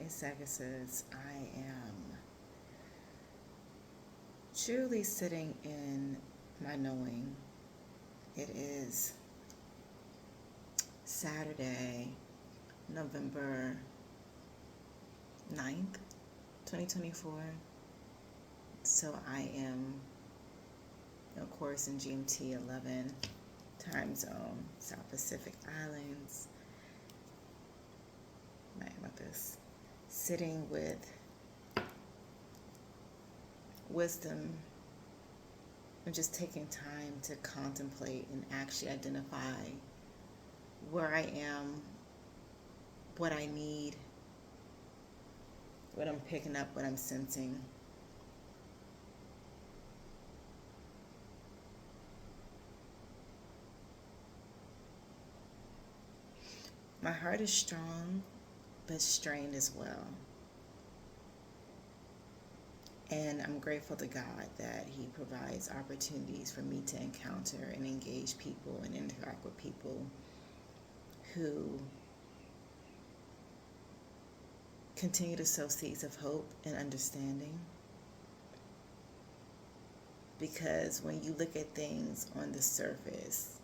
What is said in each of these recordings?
Says I am truly sitting in my knowing. It is Saturday, November 9th, 2024. So I am, of course, in GMT 11 time zone, South Pacific Islands. About this, sitting with wisdom and just taking time to contemplate and actually identify where I am, what I need, what I'm picking up, what I'm sensing. My heart is strong, but strained as well. And I'm grateful to God that He provides opportunities for me to encounter and engage people and interact with people who continue to sow seeds of hope and understanding. Because when you look at things on the surface,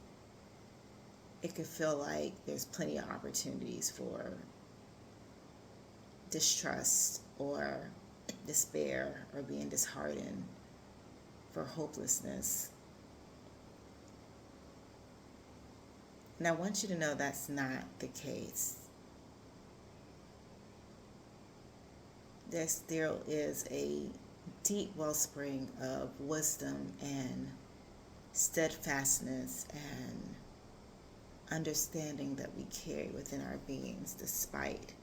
it could feel like there's plenty of opportunities for distrust or despair or being disheartened, for hopelessness. And I want you to know that's not the case. There still is a deep wellspring of wisdom and steadfastness and understanding that we carry within our beings despite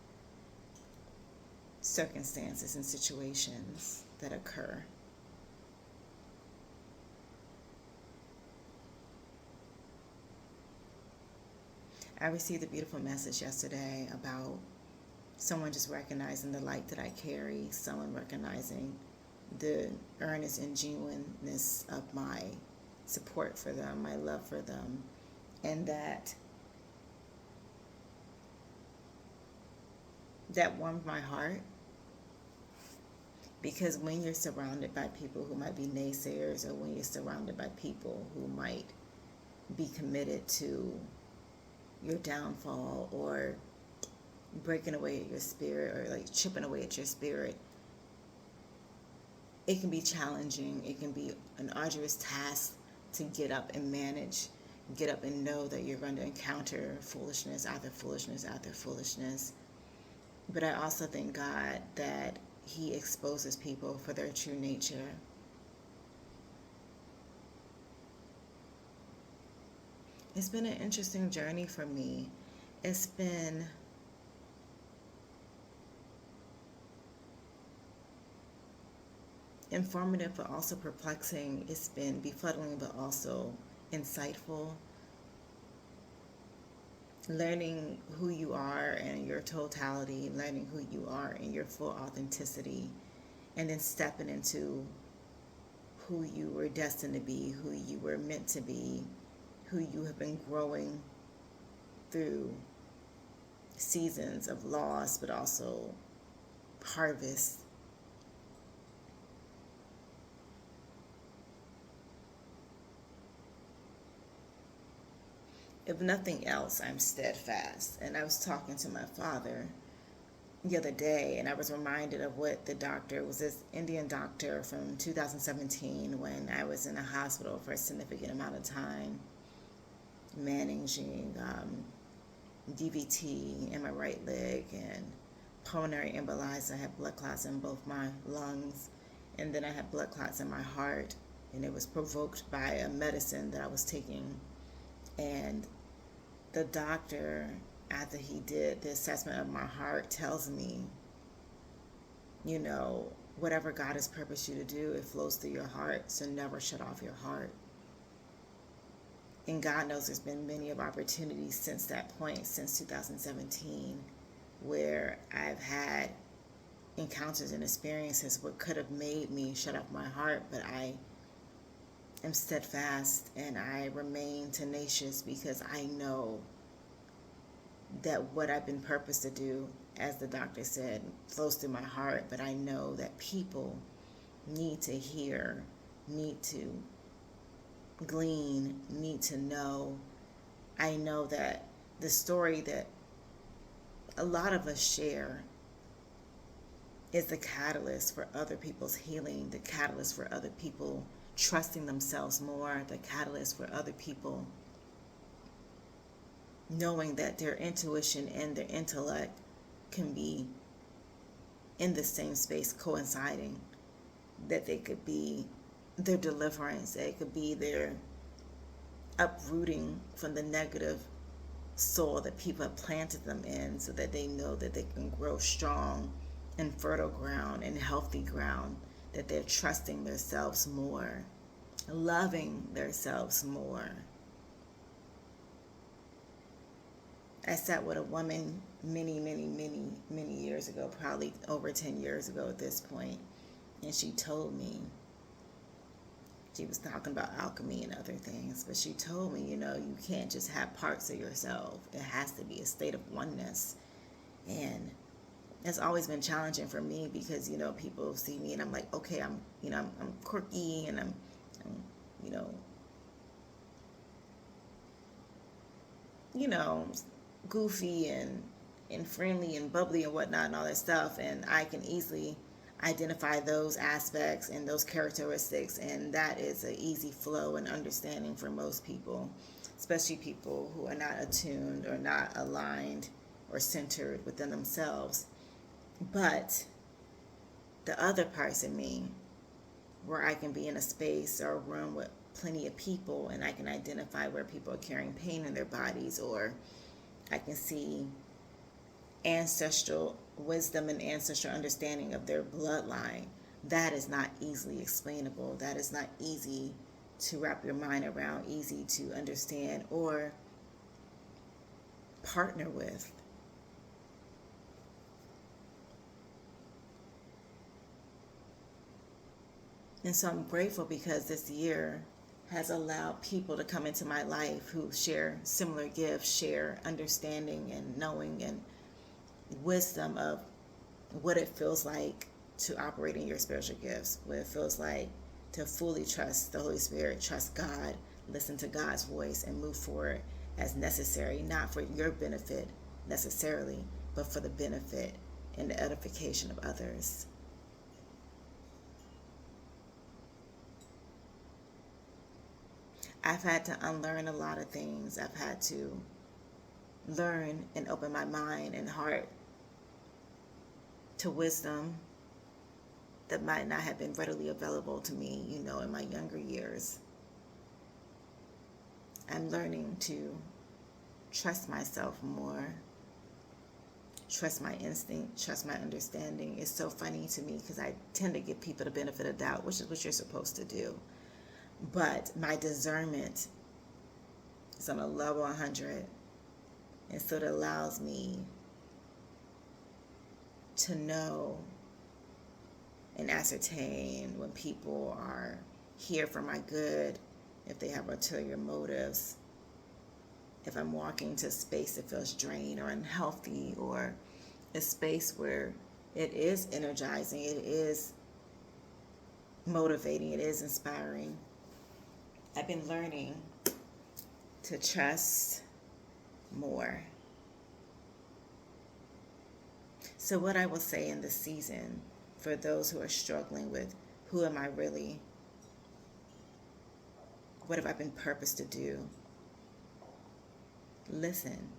circumstances and situations that occur. I received a beautiful message yesterday about someone just recognizing the light that I carry, someone recognizing the earnest and genuineness of my support for them, my love for them, and that warmed my heart. Because when you're surrounded by people who might be naysayers, or when you're surrounded by people who might be committed to your downfall or breaking away at your spirit, or like chipping away at your spirit, it can be challenging. It can be an arduous task to get up and manage, get up and know that you're going to encounter foolishness after foolishness after foolishness. But I also thank God that He exposes people for their true nature. It's been an interesting journey for me. It's been informative but also perplexing. It's been befuddling but also insightful. Learning who you are in your totality, learning who you are in your full authenticity, and then stepping into who you were destined to be, who you were meant to be, who you have been growing through seasons of loss but also harvest. If nothing else, I'm steadfast. And I was talking to my father the other day, and I was reminded of what the doctor was, this Indian doctor from 2017, when I was in a hospital for a significant amount of time, managing DVT in my right leg and pulmonary embolism. I had blood clots in both my lungs, and then I had blood clots in my heart, and it was provoked by a medicine that I was taking. And the doctor, after he did the assessment of my heart, tells me, whatever God has purposed you to do, it flows through your heart, so never shut off your heart. And God knows there's been many of opportunities since that point, since 2017, where I've had encounters and experiences what could have made me shut off my heart, but I am steadfast and I remain tenacious because I know that what I've been purposed to do, as the doctor said, flows through my heart, but I know that people need to hear, need to glean, need to know. I know that the story that a lot of us share is the catalyst for other people's healing, the catalyst for other people trusting themselves more, the catalyst for other people knowing that their intuition and their intellect can be in the same space coinciding, that they could be their deliverance, it could be their uprooting from the negative soil that people have planted them in, so that they know that they can grow strong and fertile ground and healthy ground, that they're trusting themselves more, loving themselves more. I sat with a woman many years ago, probably over 10 years ago at this point, and she told me, she was talking about alchemy and other things, but she told me, you can't just have parts of yourself. It has to be a state of oneness. And it's always been challenging for me because, people see me and I'm like, okay, I'm quirky and I'm goofy and friendly and bubbly and whatnot and all that stuff, and I can easily identify those aspects and those characteristics, and that is an easy flow and understanding for most people, especially people who are not attuned or not aligned or centered within themselves. But the other parts of me, where I can be in a space or a room with plenty of people and I can identify where people are carrying pain in their bodies, or I can see ancestral wisdom and ancestral understanding of their bloodline. That is not easily explainable. That is not easy to wrap your mind around, easy to understand or partner with. And so I'm grateful because this year has allowed people to come into my life who share similar gifts, share understanding and knowing and wisdom of what it feels like to operate in your spiritual gifts, what it feels like to fully trust the Holy Spirit, trust God, listen to God's voice, and move forward as necessary, not for your benefit necessarily, but for the benefit and the edification of others. I've had to unlearn a lot of things. I've had to learn and open my mind and heart to wisdom that might not have been readily available to me, in my younger years. I'm learning to trust myself more, trust my instinct, trust my understanding. It's so funny to me because I tend to give people the benefit of doubt, which is what you're supposed to do. But my discernment is on a level 100. And so it allows me to know and ascertain when people are here for my good, if they have ulterior motives, if I'm walking to a space that feels drained or unhealthy, or a space where it is energizing, it is motivating, it is inspiring. I've been learning to trust more. So what I will say in this season, for those who are struggling with who am I really? What have I been purposed to do? Listen.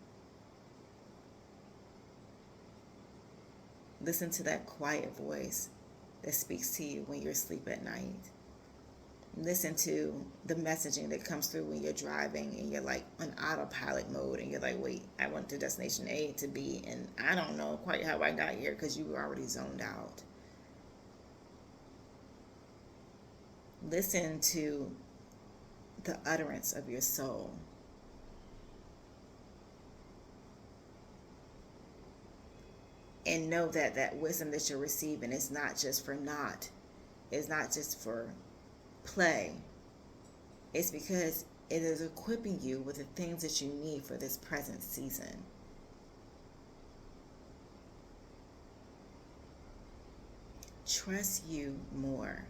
Listen to that quiet voice that speaks to you when you're asleep at night. Listen to the messaging that comes through when you're driving and you're like on autopilot mode and you're like, wait, I went to destination A to B and I don't know quite how I got here, because you were already zoned out. Listen to the utterance of your soul. And know that that wisdom that you're receiving is not just for naught. It's not just for play. It's because it is equipping you with the things that you need for this present season. trust you more.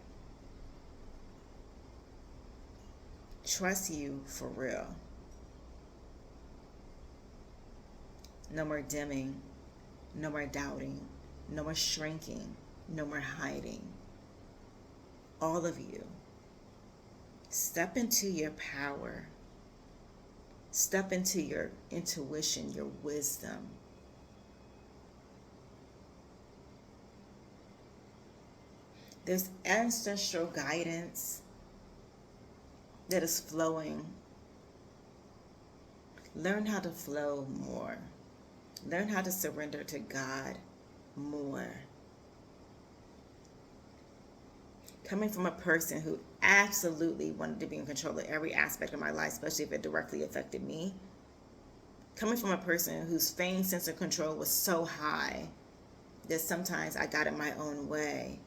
Trust you for real. No more dimming, no more doubting, no more shrinking, no more hiding. All of you, step into your power. Step into your intuition, your wisdom. There's ancestral guidance that is flowing. Learn how to flow more. Learn how to surrender to God more. Coming from a person who absolutely wanted to be in control of every aspect of my life, especially if it directly affected me. Coming from a person whose feigned sense of control was so high that sometimes I got in my own way.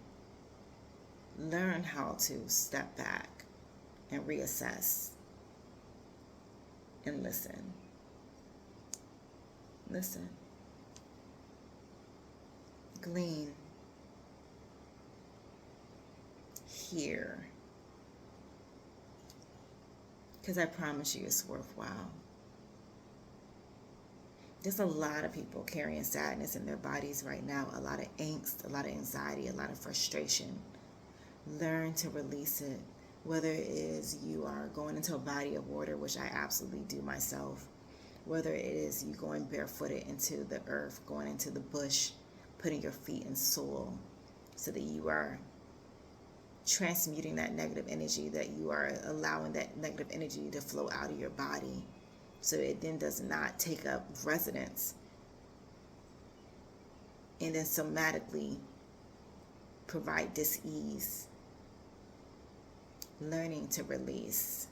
Learn how to step back and reassess and listen. Listen. Glean. Hear. Because I promise you it's worthwhile. There's a lot of people carrying sadness in their bodies right now, a lot of angst, a lot of anxiety, a lot of frustration. Learn to release it, whether it is you are going into a body of water, which I absolutely do myself, whether it is you going barefooted into the earth, going into the bush, putting your feet in soil so that you are transmuting that negative energy, that you are allowing that negative energy to flow out of your body so it then does not take up residence and then somatically provide dis-ease. Learning to release.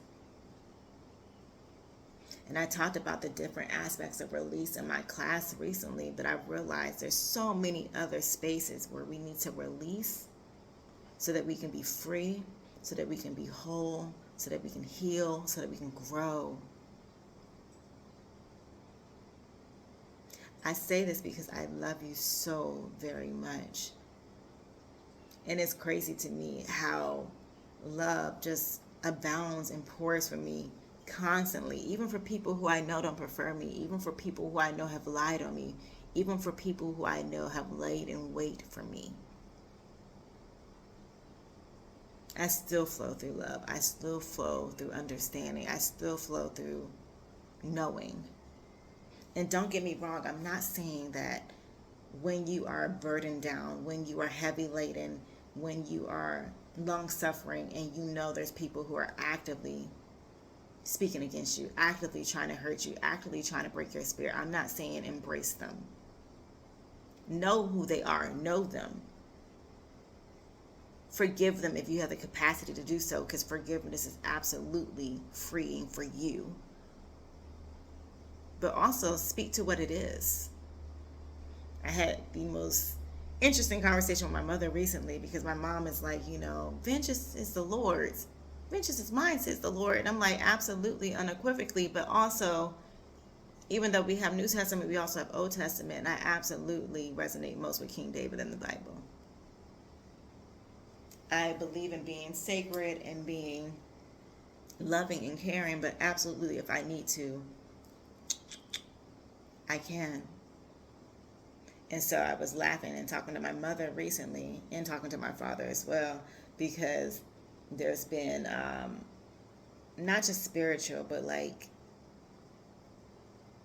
And I talked about the different aspects of release in my class recently, but I've realized there's so many other spaces where we need to release so that we can be free, so that we can be whole, so that we can heal, so that we can grow. I say this because I love you so very much. And it's crazy to me how love just abounds and pours for me constantly, even for people who I know don't prefer me, even for people who I know have lied on me, even for people who I know have laid in wait for me. I still flow through love. I still flow through understanding. I still flow through knowing. And don't get me wrong, I'm not saying that when you are burdened down, when you are heavy laden, when you are long suffering and you know there's people who are actively speaking against you, actively trying to hurt you, actively trying to break your spirit, I'm not saying embrace them. Know who they are. Know them. Forgive them if you have the capacity to do so, because forgiveness is absolutely freeing for you. But also speak to what it is. I had the most interesting conversation with my mother recently because my mom is like, vengeance is the Lord's. Vengeance is mine, says the Lord. And I'm like, absolutely, unequivocally. But also, even though we have New Testament, we also have Old Testament. And I absolutely resonate most with King David in the Bible. I believe in being sacred and being loving and caring. But absolutely, if I need to, I can. And so I was laughing and talking to my mother recently and talking to my father as well, because there's been not just spiritual, but like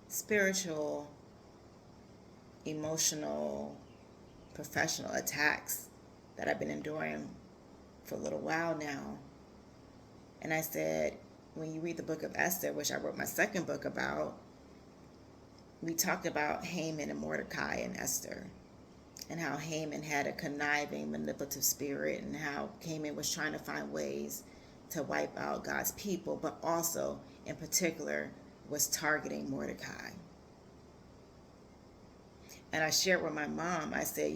spiritual, emotional, professional attacks that I've been enduring for a little while now. And I said, when you read the book of Esther, which I wrote my second book about, we talked about Haman and Mordecai and Esther, and how Haman had a conniving, manipulative spirit, and how Haman was trying to find ways to wipe out God's people, but also, in particular, was targeting Mordecai. And I shared with my mom, I said,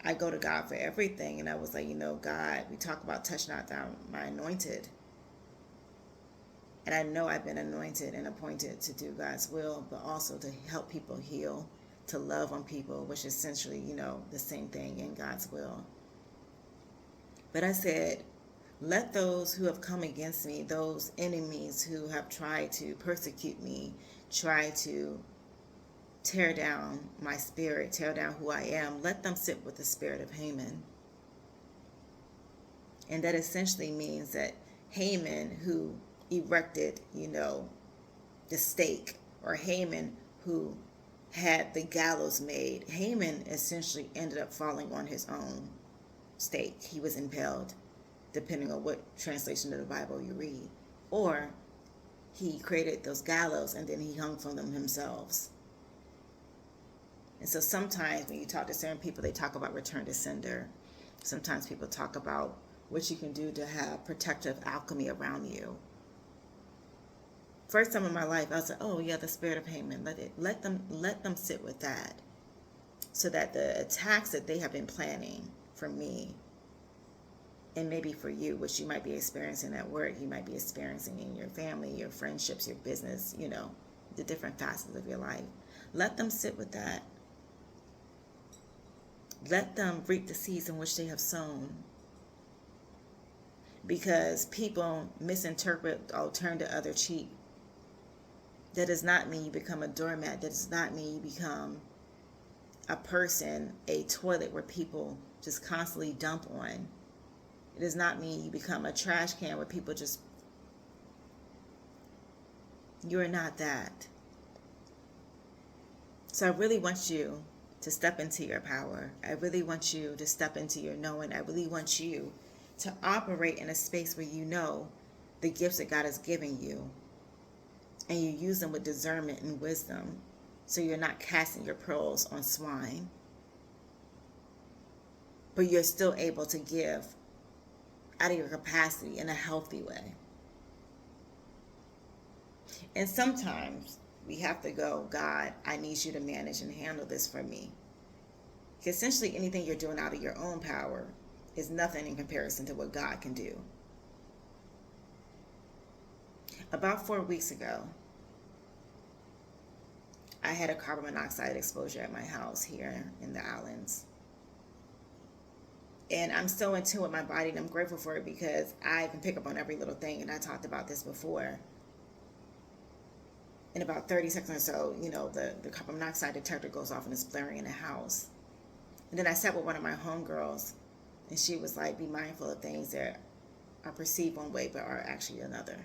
I go to God for everything. And I was like, God, we talk about touch not down my anointed. And I know I've been anointed and appointed to do God's will, but also to help people heal, to love on people, which is essentially, the same thing in God's will. But I said, let those who have come against me, those enemies who have tried to persecute me, try to tear down my spirit, tear down who I am, let them sit with the spirit of Haman. And that essentially means that Haman, who erected, the stake, or Haman, who had the gallows made, Haman essentially ended up falling on his own stake. He was impaled, depending on what translation of the Bible you read. Or he created those gallows and then he hung from them himself. And so sometimes when you talk to certain people, they talk about return to sender. Sometimes people talk about what you can do to have protective alchemy around you. First time in my life, I was like, oh yeah, the spirit of Haman. Let them sit with that, so that the attacks that they have been planning for me, and maybe for you, which you might be experiencing at work, you might be experiencing in your family, your friendships, your business, the different facets of your life. Let them sit with that. Let them reap the seeds in which they have sown. Because people misinterpret or turn the other cheek. That does not mean you become a doormat. That does not mean you become a person, a toilet where people just constantly dump on. It does not mean you become a trash can where people just... You are not that. So I really want you to step into your power. I really want you to step into your knowing. I really want you to operate in a space where you know the gifts that God has given you, and you use them with discernment and wisdom, so you're not casting your pearls on swine, but you're still able to give out of your capacity in a healthy way. And sometimes we have to go, God, I need you to manage and handle this for me. Because essentially anything you're doing out of your own power is nothing in comparison to what God can do. About 4 weeks ago, I had a carbon monoxide exposure at my house here in the islands. And I'm still in tune with my body, and I'm grateful for it because I can pick up on every little thing, and I talked about this before. In about 30 seconds or so, the carbon monoxide detector goes off and it's blaring in the house. And then I sat with one of my homegirls, and she was like, be mindful of things that are perceived one way but are actually another.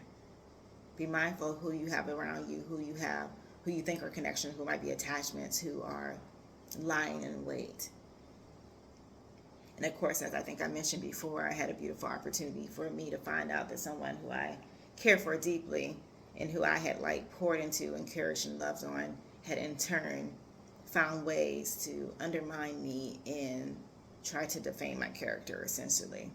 Be mindful of who you have around you, who you think are connections, who might be attachments, who are lying in wait. And of course, as I think I mentioned before, I had a beautiful opportunity for me to find out that someone who I care for deeply and who I had poured into, encouraged, and loved on, had in turn found ways to undermine me and try to defame my character, essentially.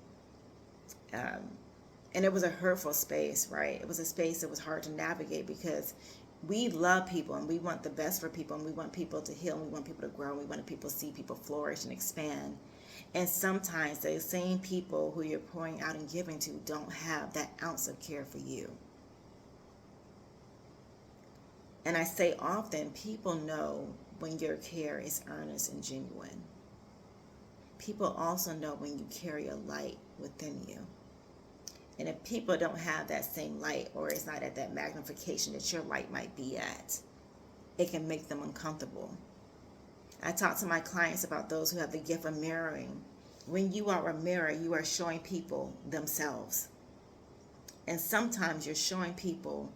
And it was a hurtful space, right? It was a space that was hard to navigate because we love people and we want the best for people, and we want people to heal, and we want people to grow, and we want people to see people flourish and expand. And sometimes the same people who you're pouring out and giving to don't have that ounce of care for you. And I say often, people know when your care is earnest and genuine. People also know when you carry a light within you. And if people don't have that same light, or it's not at that magnification that your light might be at, it can make them uncomfortable. I talk to my clients about those who have the gift of mirroring. When you are a mirror, you are showing people themselves. And sometimes you're showing people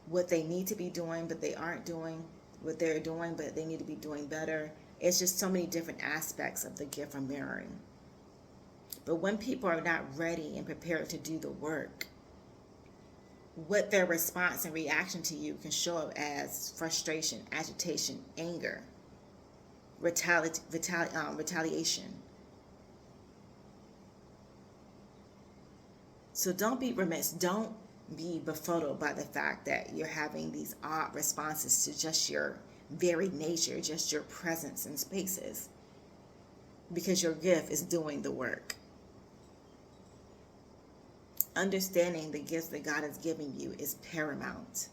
what they need to be doing, but they aren't doing, what they're doing, but they need to be doing better. It's just so many different aspects of the gift of mirroring. But when people are not ready and prepared to do the work, what their response and reaction to you can show up as frustration, agitation, anger, retaliation. So don't be remiss. Don't be befuddled by the fact that you're having these odd responses to just your very nature, just your presence in spaces, because your gift is doing the work. Understanding the gifts that God has given you is paramount.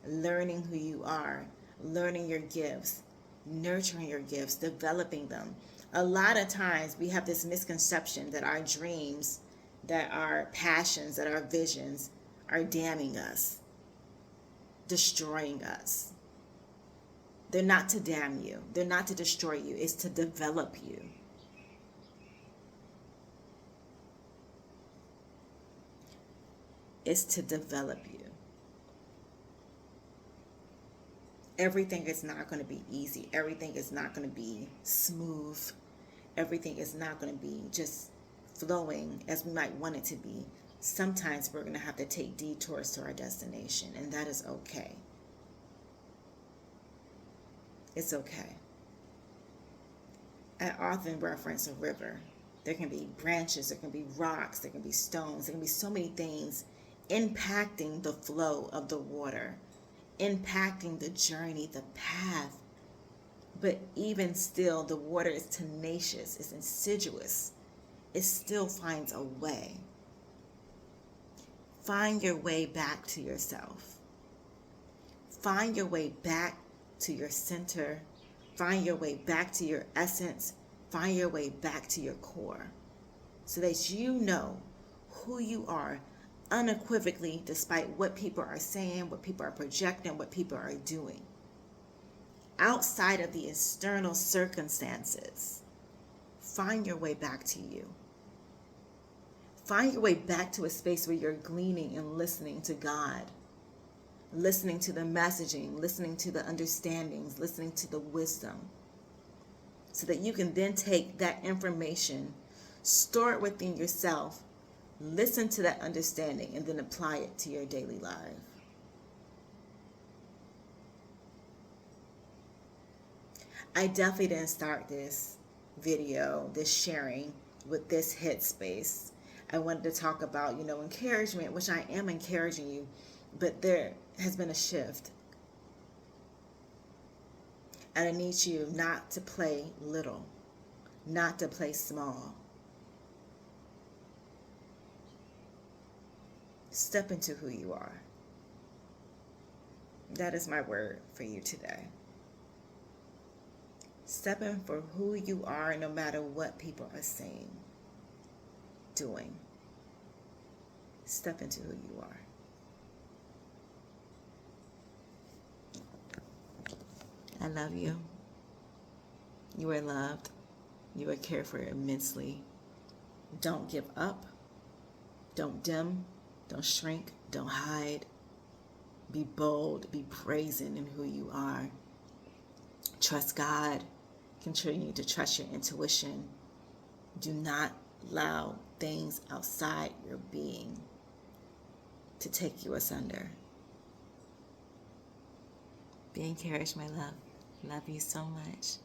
Learning who you are, learning your gifts, nurturing your gifts, developing them. A lot of times we have this misconception that our dreams, that our passions, that our visions are damning us, destroying us. They're not to damn you. They're not to destroy you. It's to develop you. It's to develop you. Everything is not going to be easy. Everything is not going to be smooth. Everything is not going to be just flowing as we might want it to be. Sometimes we're going to have to take detours to our destination, and that is okay. It's okay. I often reference a river. There can be branches, there can be rocks, there can be stones, there can be so many things impacting the flow of the water, impacting the journey, the path. But even still, the water is tenacious, it's insidious. It still finds a way. Find your way back to yourself. Find your way back to your center. Find your way back to your essence. Find your way back to your core, so that you know who you are unequivocally, despite what people are saying, what people are projecting, what people are doing. Outside of the external circumstances, find your way back to you. Find your way back to a space where you're gleaning and listening to God, listening to the messaging, listening to the understandings, listening to the wisdom, so that you can then take that information, store it within yourself, listen to that understanding, and then apply it to your daily life. I definitely didn't start this video, this sharing, with this headspace. I wanted to talk about, encouragement, which I am encouraging you, but there has been a shift. And I need you not to play little, not to play small. Step into who you are. That is my word for you today. Step in for who you are, no matter what people are saying, doing. Step into who you are. I love you. You are loved. You are cared for immensely. Don't give up. Don't dim. Don't shrink. Don't hide. Be bold. Be brazen in who you are. Trust God. Continue to trust your intuition. Do not allow things outside your being to take you asunder. Be encouraged, my love. Love you so much.